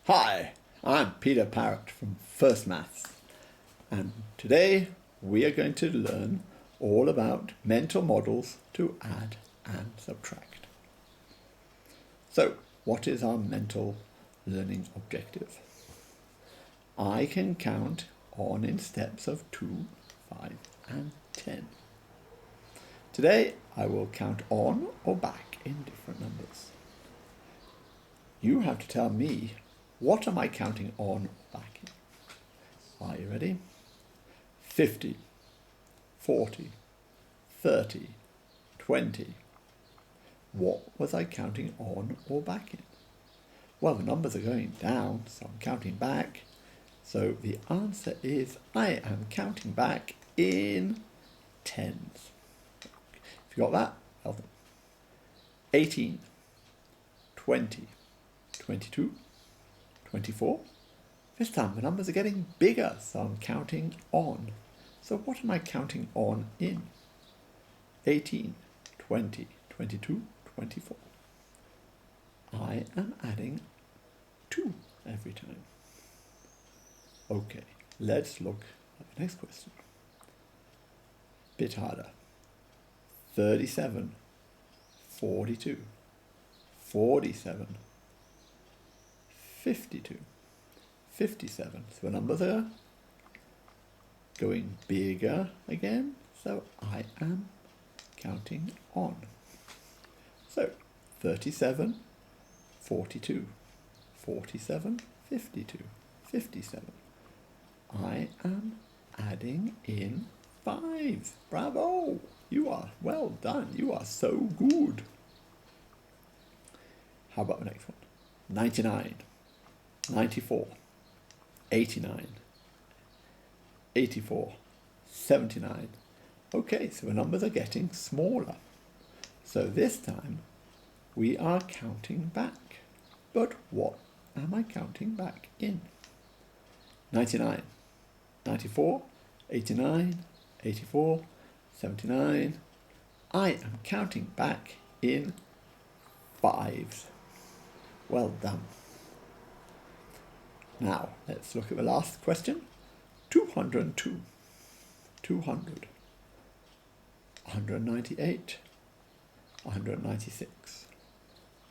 Hi, I'm Peter Parrot from First Maths, and today we are going to learn all about mental models to add and subtract. So, what is our mental learning objective? I can count on in steps of 2, 5 and 10. Today I will count on or back in different numbers. You have to tell me, what am I counting on or back in? Are you ready? 50, 40, 30, 20. What was I counting on or back in? Well, the numbers are going down, so I'm counting back. So the answer is I am counting back in tens. If you got that, well done. 18, 20, 22, 24. This time the numbers are getting bigger, so I'm counting on. So what am I counting on in? 18, 20, 22, 24. I am adding 2 every time. Okay, let's look at the next question. Bit harder. 37, 42, 47, 52, 57. So the numbers are going bigger again, so I am counting on. So 37, 42, 47, 52, 57. I am adding in 5. Bravo! You are well done. You are so good. How about the next one? 99, 94, 89, 84, 79. Okay, so the numbers are getting smaller. So this time we are counting back. But what am I counting back in? 99, 94, 89, 84, 79. I am counting back in 5s. Well done. Now, let's look at the last question. 202, 200, 198, 196.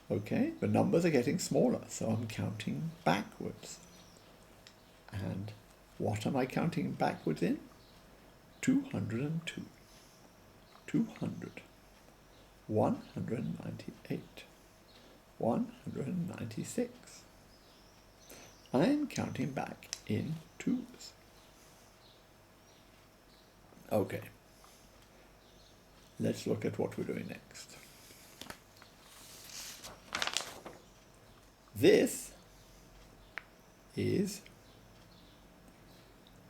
Okay, the numbers are getting smaller, so I'm counting backwards. And what am I counting backwards in? 202, 200, 198, 196. I'm counting back in 2s. Okay, let's look at what we're doing next. This is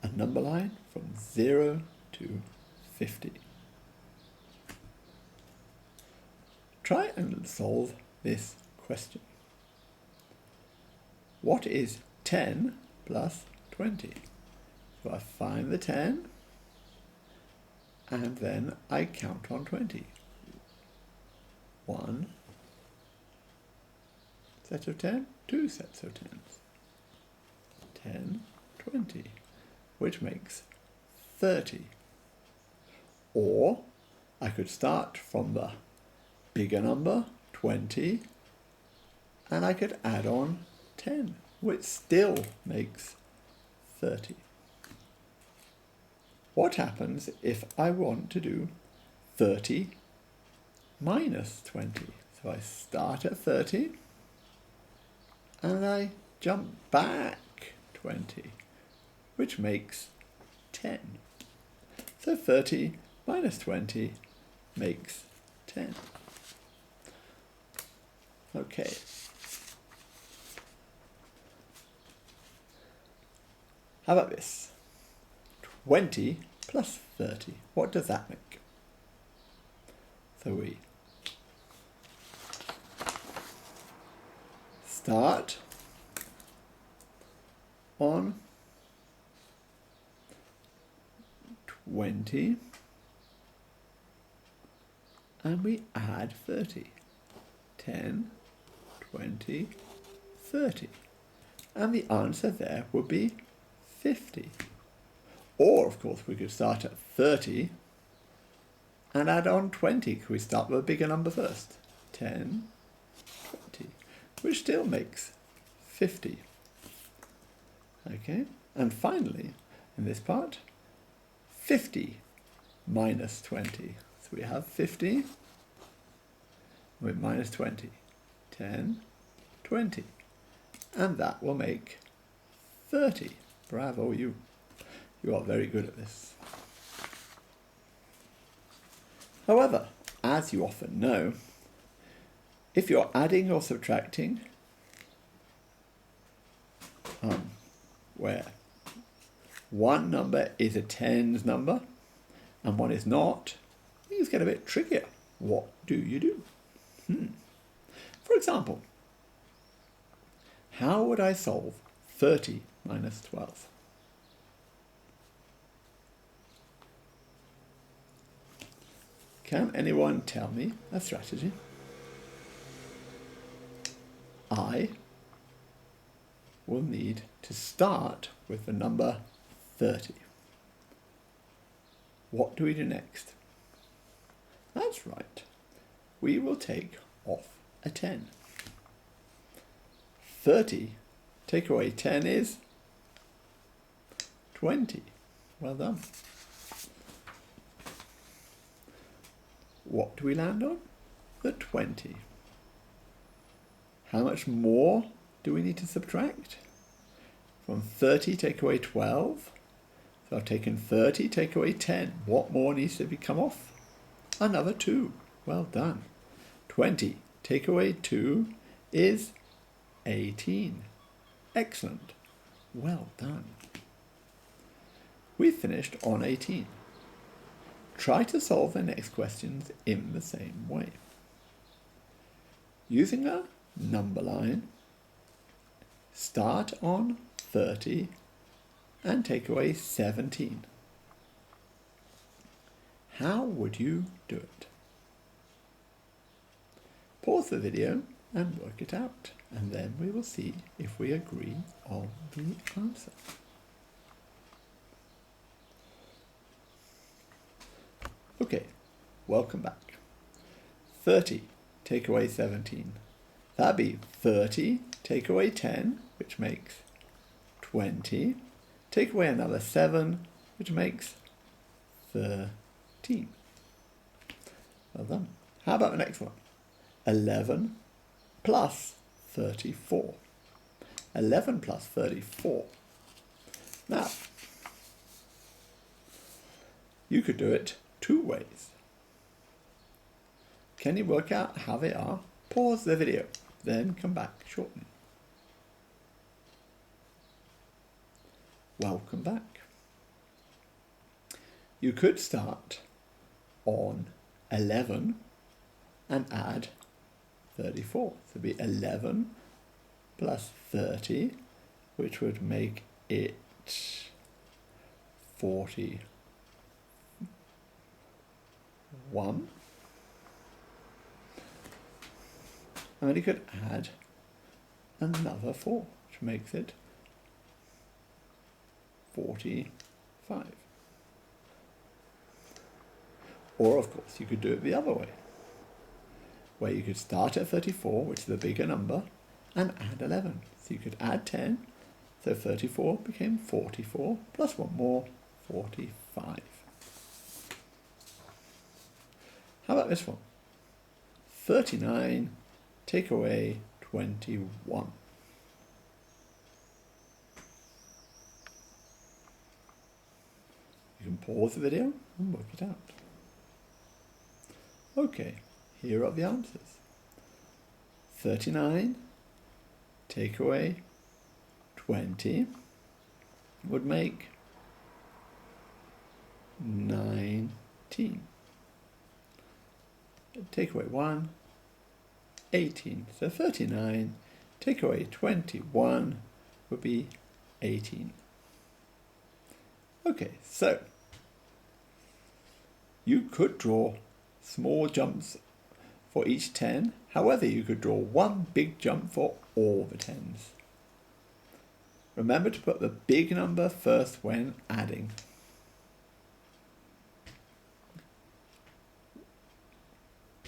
a number line from 0 to 50. Try and solve this question. What is 10 plus 20? So I find the 10 and then I count on 20. 1 set of 10, 2 sets of 10s. 10, 20, which makes 30. Or I could start from the bigger number, 20, and I could add on 10, which still makes 30. What happens if I want to do 30 minus 20? So I start at 30 and I jump back 20, which makes 10. So 30 minus 20 makes 10. Okay. How about this? 20 plus 30. What does that make? So we start on 20 and we add 30. 10, 20, 30. And the answer there would be 50. Or, of course, we could start at 30 and add on 20. Could we start with a bigger number first? 10, 20, which still makes 50. Okay, and finally, in this part, 50 minus 20. So we have 50 with minus 20. 10, 20. And that will make 30. Bravo, you. You are very good at this. However, as you often know, if you're adding or subtracting, where one number is a tens number and one is not, things get a bit trickier. What do you do? For example, how would I solve 30 minus 12? Can anyone tell me a strategy? I will need to start with the number 30. What do we do next? That's right. We will take off a 10. 30 take away 10 is 20. Well done. What do we land on? The 20. How much more do we need to subtract? From 30 take away 12. So I've taken 30, take away 10. What more needs to come off? Another 2. Well done. 20 take away 2 is 18. Excellent. Well done. We've finished on 18. Try to solve the next questions in the same way. Using a number line, start on 30 and take away 17. How would you do it? Pause the video and work it out, and then we will see if we agree on the answer. Okay, welcome back. 30 take away 17. That'd be 30 take away 10, which makes 20. Take away another 7, which makes 13. Well done. How about the next one? 11 plus 34. 11 plus 34. Now, you could do it two ways. Can you work out how they are? Pause the video, then come back shortly. Welcome back. You could start on 11 and add 34. So it'd be 11 plus 30, which would make it 41. And then you could add another 4, which makes it 45. Or, of course, you could do it the other way, where you could start at 34, which is the bigger number, and add 11. So you could add 10, so 34 became 44, plus one more, 45. How about this one? 39 take away 21. You can pause the video and work it out. Okay, here are the answers. 39 take away 20 would make 19. Take away 1, 18. So 39 take away 21 would be 18. Okay, so you could draw small jumps for each 10. However, you could draw one big jump for all the 10s. remember to put the big number first when adding.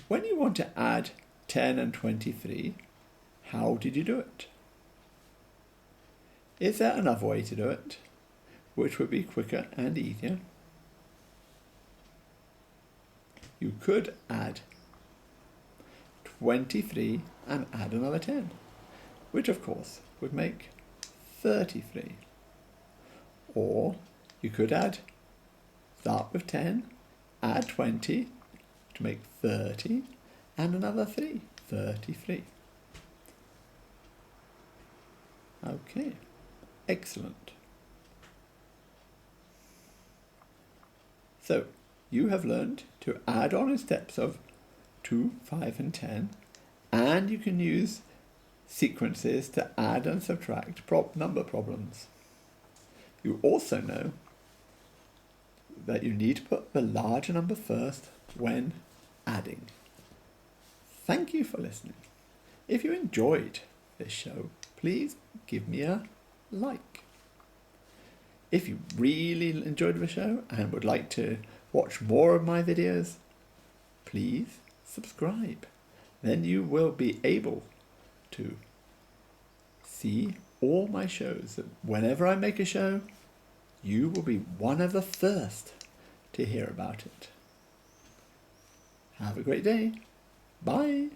When you want to add 10 and 23, how did you do it? Is there another way to do it, which would be quicker and easier? You could add 23 and add another 10, which of course would make 33. Or you could start with 10, add 20 to make 30, and another 3, 33. Okay, excellent. So, you have learned to add on in steps of 2, 5 and 10, and you can use sequences to add and subtract number problems. You also know that you need to put the larger number first when adding. Thank you for listening. If you enjoyed this show, please give me a like. If you really enjoyed the show and would like to watch more of my videos, please subscribe. Then you will be able to see all my shows. Whenever I make a show, you will be one of the first to hear about it. Have a great day. Bye.